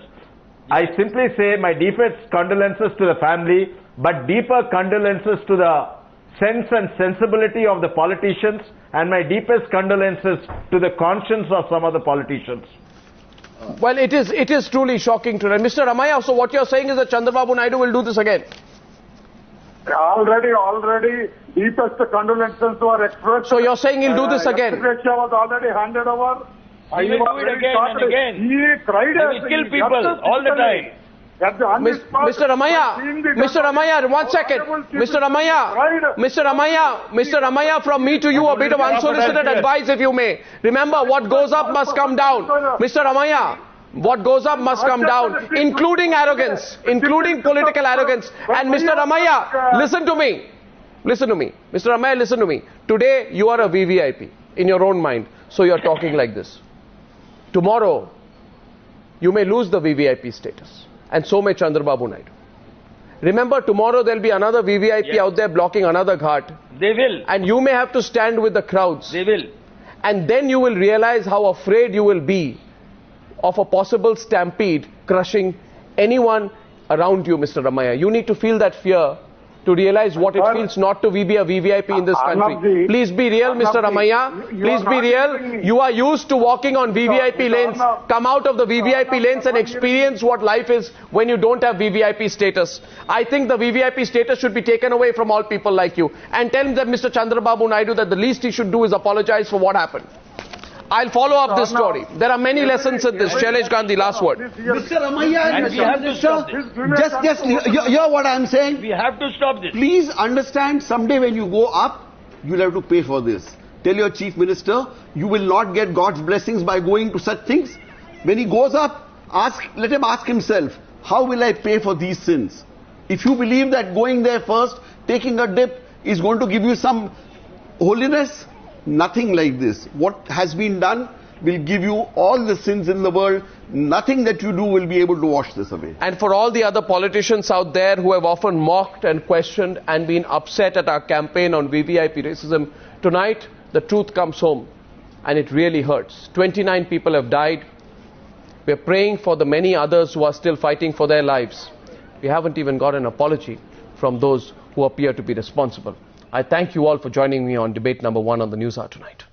I simply say my deepest condolences to the family, but deeper condolences to the sense and sensibility of the politicians, and my deepest condolences to the conscience of some of the politicians. Well, it is truly shocking today. Mr. Ramaiah, so what you're saying is that Chandrababu Naidu will do this again? Already, deepest condolences were expressed. So you're saying he'll do this again? Secretary was already handed over. He will do it again and again. He cried. He will kill people all the time. Mr. Ramaiah, 1 second. Mr. Ramaiah, from me to you, a bit of unsolicited advice, if you may. Remember, what goes up must come down. Mr. Ramaiah, what goes up must come down, including arrogance, including political arrogance. And Mr. Ramaiah, listen to me. Mr. Ramaiah, listen to me. Today, you are a VVIP in your own mind, so you're talking like this. Tomorrow, you may lose the VVIP status. And so may Chandrababu Naidu. Remember, tomorrow there'll be another VVIP out there blocking another ghat. They will. And you may have to stand with the crowds. They will. And then you will realize how afraid you will be of a possible stampede crushing anyone around you, Mr. Ramaiah. You need to feel that fear to realize what it feels not to be a VVIP in this country. Please be real, Mr. Ramaiah. Please be real. You are used to walking on VVIP lanes. Come out of the VVIP lanes and experience what life is when you don't have VVIP status. I think the VVIP status should be taken away from all people like you. And tell them, Mr. Chandrababu Naidu, that the least he should do is apologize for what happened. I'll follow up this story. There are many lessons in this. Shailesh Gandhi, last word. Mr. Ramaiah and And we have to stop this. just hear what I am saying. We have to stop this. Please understand, someday when you go up, you'll have to pay for this. Tell your chief minister, you will not get God's blessings by going to such things. When he goes up, let him ask himself, how will I pay for these sins? If you believe that going there first, taking a dip, is going to give you some holiness, nothing like this. What has been done will give you all the sins in the world. Nothing that you do will be able to wash this away. And for all the other politicians out there who have often mocked and questioned and been upset at our campaign on VVIP racism, tonight the truth comes home and it really hurts. 29 people have died. We're praying for the many others who are still fighting for their lives. We haven't even got an apology from those who appear to be responsible. I thank you all for joining me on debate number 1 on the News Hour tonight.